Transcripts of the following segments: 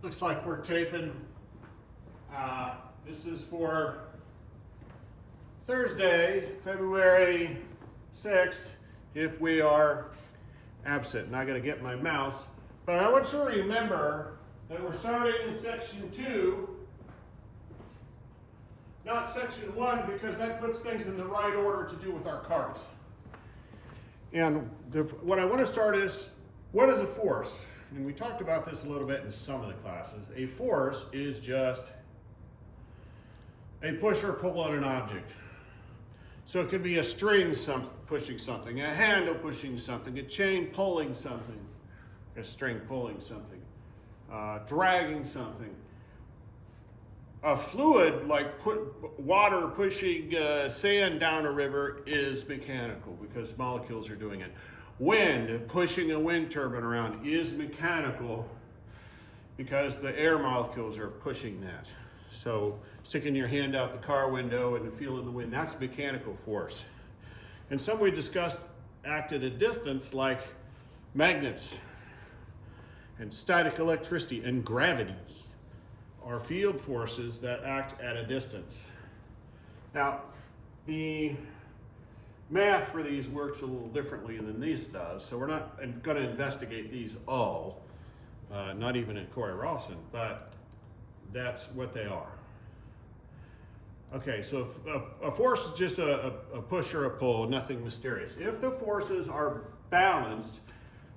Looks like we're taping. This is for Thursday, February 6th, if we are absent. And I got to get my mouse. But I want you to remember that we're starting in section 2, not section 1, because that puts things in the right order to do with our cards. And what I want to start is, what is a force? And we talked about this a little bit in some of the classes. A force is just a push or pull on an object. So it could be a string pushing something, a handle pushing something, a chain pulling something, a string pulling something, dragging something. A fluid like water pushing sand down a river is mechanical because molecules are doing it. Wind pushing a wind turbine around is mechanical because the air molecules are pushing that. So sticking your hand out the car window and feeling the wind, that's mechanical force. And some we discussed act at a distance, like magnets and static electricity and gravity are field forces that act at a distance. Now, the math for these works a little differently than this does, so we're not going to investigate these all, not even in Corey Rawson, but that's what they are. Okay, so if a force is just a push or a pull, nothing mysterious. If the forces are balanced,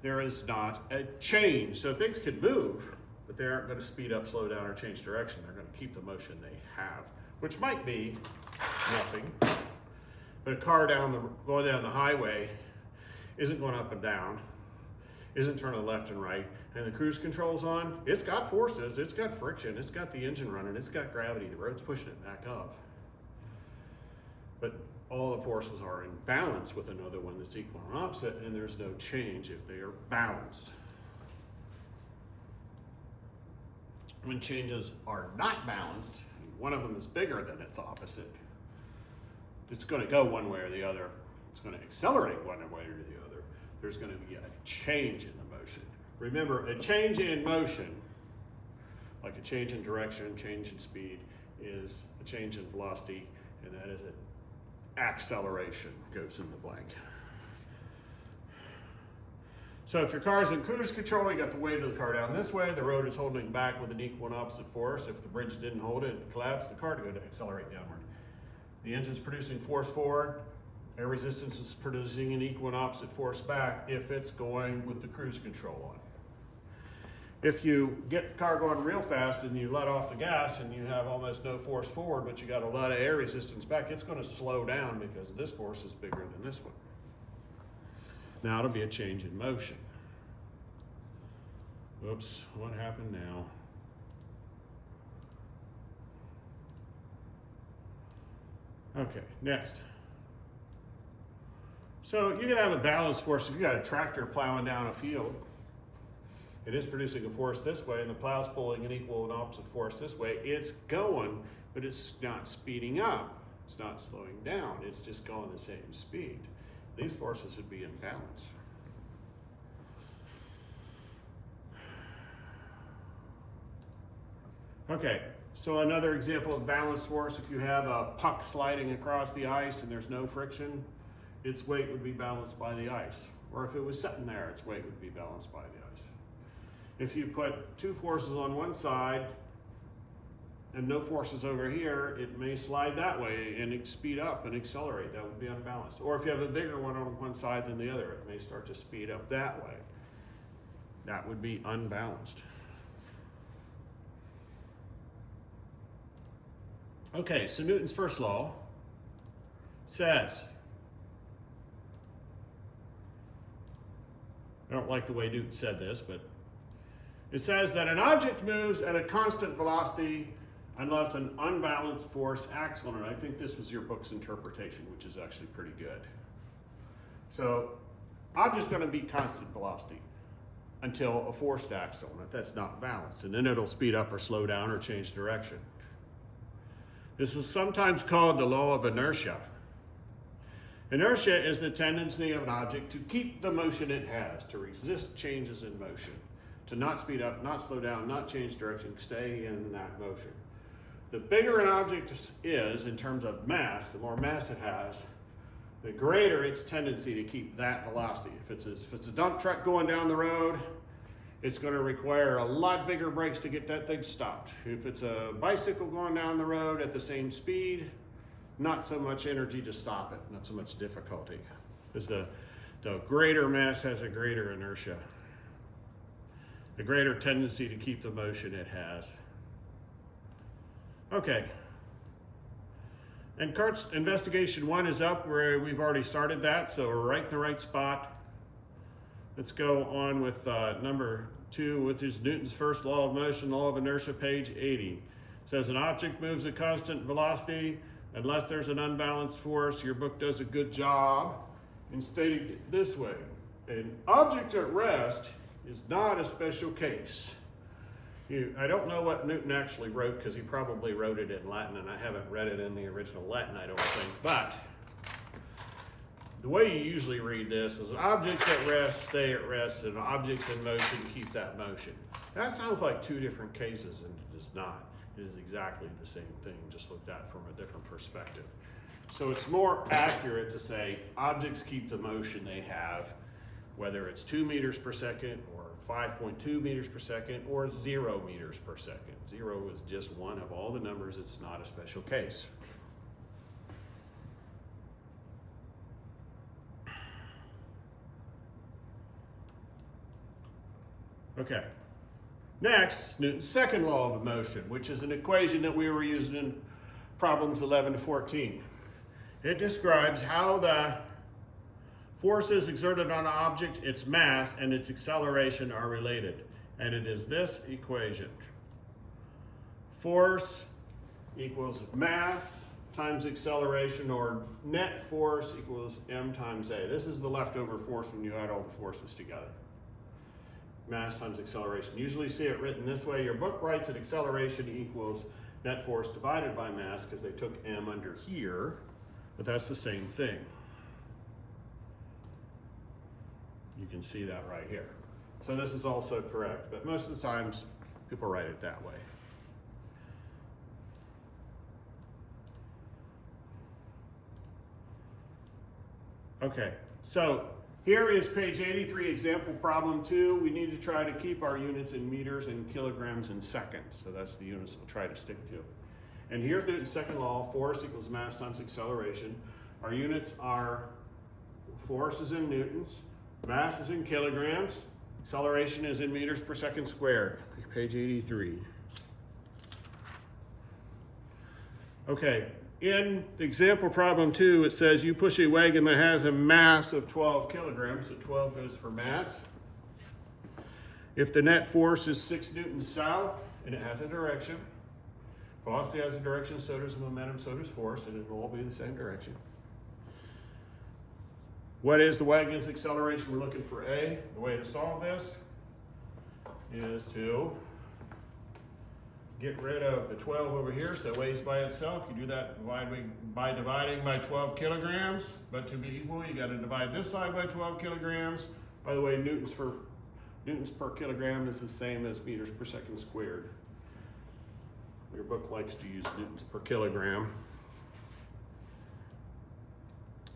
there is not a change. So things could move, but they aren't going to speed up, slow down, or change direction. They're going to keep the motion they have, which might be nothing. But a car going down the highway isn't going up and down, isn't turning left and right, and the cruise control's on. It's got forces, it's got friction, it's got the engine running, it's got gravity, the road's pushing it back up. But all the forces are in balance with another one that's equal and opposite, and there's no change if they are balanced. When changes are not balanced, one of them is bigger than its opposite, it's going to go one way or the other. It's going to accelerate one way or the other. There's going to be a change in the motion. Remember, a change in motion, like a change in direction, change in speed, is a change in velocity, and that is an acceleration, goes in the blank. So if your car's in cruise control, you got the weight of the car down this way, the road is holding back with an equal and opposite force. If the bridge didn't hold it, it collapsed, the car to go to accelerate downward. The engine's producing force forward, air resistance is producing an equal and opposite force back if it's going with the cruise control on. If you get the car going real fast and you let off the gas and you have almost no force forward, but you got a lot of air resistance back, it's going to slow down because this force is bigger than this one. Now it'll be a change in motion. Whoops, what happened now? Okay, next. So you can have a balanced force if you got a tractor plowing down a field. It is producing a force this way and the plow's pulling an equal and opposite force this way. It's going, but it's not speeding up. It's not slowing down. It's just going the same speed. These forces would be in balance. Okay. So another example of balanced force, if you have a puck sliding across the ice and there's no friction, its weight would be balanced by the ice. Or if it was sitting there, its weight would be balanced by the ice. If you put two forces on one side and no forces over here, it may slide that way and speed up and accelerate. That would be unbalanced. Or if you have a bigger one on one side than the other, it may start to speed up that way. That would be unbalanced. Okay, so Newton's first law says, I don't like the way Newton said this, but it says that an object moves at a constant velocity unless an unbalanced force acts on it. I think this was your book's interpretation, which is actually pretty good. So, object's going to be constant velocity until a force acts on it that's not balanced, and then it'll speed up or slow down or change direction. This is sometimes called the law of inertia. Inertia is the tendency of an object to keep the motion it has, to resist changes in motion. to not speed up, not slow down, not change direction, stay in that motion. The bigger an object is in terms of mass, the more mass it has, the greater its tendency to keep that velocity. If it's a dump truck going down the road, it's going to require a lot bigger brakes to get that thing stopped. If it's a bicycle going down the road at the same speed, not so much energy to stop it, not so much difficulty. Because the greater mass has a greater inertia, a greater tendency to keep the motion it has. Okay. And CART's investigation 1 is up where we've already started that, so we're right in the right spot. Let's go on with number 2, which is Newton's first law of motion, law of inertia, page 80. It says an object moves at constant velocity unless there's an unbalanced force. Your book does a good job in stating it this way. An object at rest is not a special case. I don't know what Newton actually wrote because he probably wrote it in Latin, and I haven't read it in the original Latin, I don't think. But the way you usually read this is objects at rest stay at rest, and objects in motion keep that motion. That sounds like two different cases, and it is not. It is exactly the same thing, just looked at from a different perspective. So it's more accurate to say objects keep the motion they have, whether it's 2 meters per second or 5.2 meters per second or 0 meters per second. 0 is just one of all the numbers. It's not a special case. Okay. Next, Newton's second law of motion, which is an equation that we were using in problems 11 to 14. It describes how the forces exerted on an object, its mass, and its acceleration are related. And it is this equation. Force equals mass times acceleration, or net force equals m times a. This is the leftover force when you add all the forces together. Mass times acceleration. Usually see it written this way. Your book writes that acceleration equals net force divided by mass because they took m under here, but that's the same thing. You can see that right here. So this is also correct, but most of the times people write it that way. Okay, so here is page 83, example problem 2. We need to try to keep our units in meters and kilograms and seconds. So that's the units we'll try to stick to. And here's Newton's second law, force equals mass times acceleration. Our units are, force is in newtons, mass is in kilograms, acceleration is in meters per second squared. Page 83. Okay. In the example problem 2, it says you push a wagon that has a mass of 12 kilograms, so 12 goes for mass. If the net force is 6 newtons south, and it has a direction, velocity has a direction, so does momentum, so does force, and it will all be the same direction. What is the wagon's acceleration? We're looking for A. The way to solve this is to get rid of the 12 over here, so it weighs by itself. You do that by dividing by 12 kilograms, but to be equal, you got to divide this side by 12 kilograms. By the way, newtons per kilogram is the same as meters per second squared. Your book likes to use newtons per kilogram.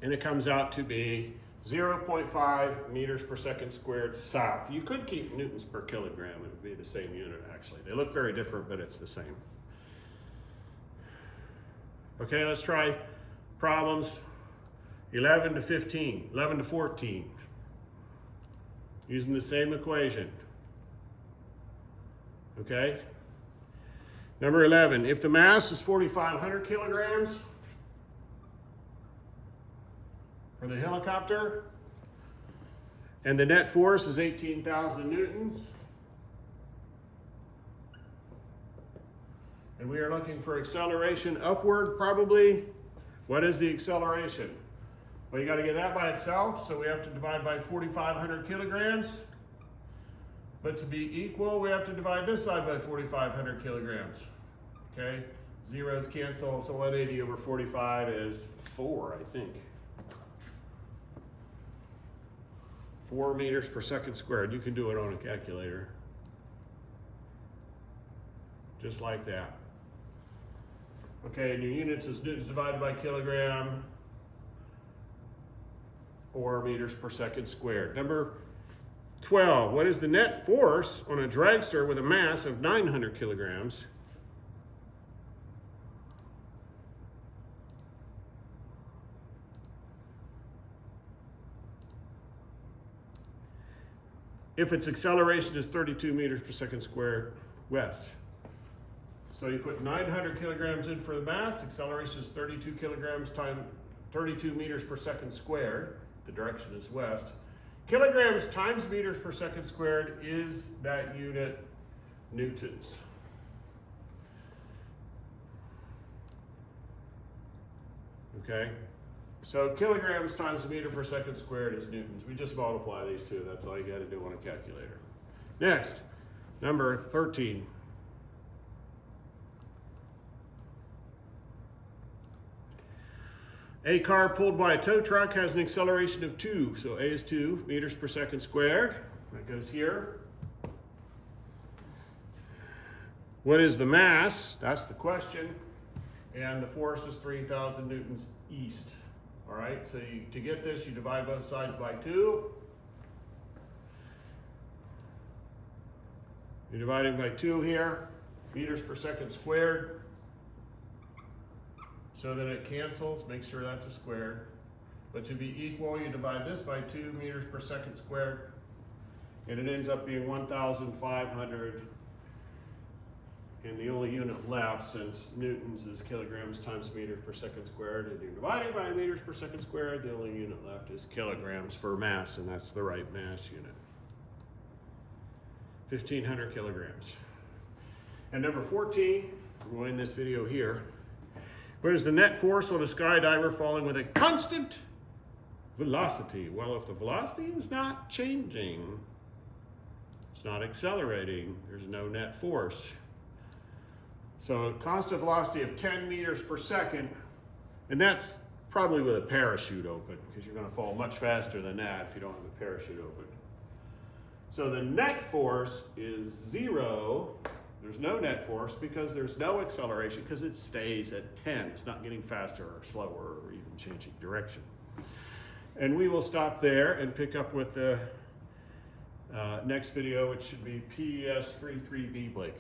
And it comes out to be 0.5 meters per second squared south. You could keep newtons per kilogram. It would be the same unit, actually. They look very different, but it's the same. Okay, let's try problems 11 to 15, 11 to 14, using the same equation. Okay? Number 11, if the mass is 4,500 kilograms, for the helicopter, and the net force is 18,000 newtons, and we are looking for acceleration upward, probably. What is the acceleration? Well, you got to get that by itself, so we have to divide by 4,500 kilograms. But to be equal, we have to divide this side by 4,500 kilograms. Okay, zeros cancel, so 180 over 45 is 4, I think. 4 meters per second squared. You can do it on a calculator. just like that. Okay, and your units is newtons divided by kilogram or meters per second squared. Number 12, what is the net force on a dragster with a mass of 900 kilograms? If its acceleration is 32 meters per second squared west. So you put 900 kilograms in for the mass, acceleration is 32 kilograms times 32 meters per second squared, the direction is west. Kilograms times meters per second squared is that unit newtons. Okay? So kilograms times a meter per second squared is newtons. We just multiply these two. That's all you got to do on a calculator. Next, number 13. A car pulled by a tow truck has an acceleration of 2. So A is 2 meters per second squared. That goes here. What is the mass? That's the question. And the force is 3,000 newtons east. All right, so to get this, you divide both sides by 2. You're dividing by 2 here, meters per second squared. So that it cancels, make sure that's a square. But to be equal, you divide this by 2 meters per second squared. And it ends up being 1,500. And the only unit left, since newtons is kilograms times meters per second squared, and you're dividing by meters per second squared, the only unit left is kilograms for mass, and that's the right mass unit. 1,500 kilograms. And number 14, we'll end this video here. What is the net force on a skydiver falling with a constant velocity? Well, if the velocity is not changing, it's not accelerating, there's no net force. So a constant velocity of 10 meters per second, and that's probably with a parachute open, because you're going to fall much faster than that if you don't have a parachute open. So the net force is 0. There's no net force because there's no acceleration, because it stays at 10. It's not getting faster or slower or even changing direction. And we will stop there and pick up with the next video, which should be PS33ABlake.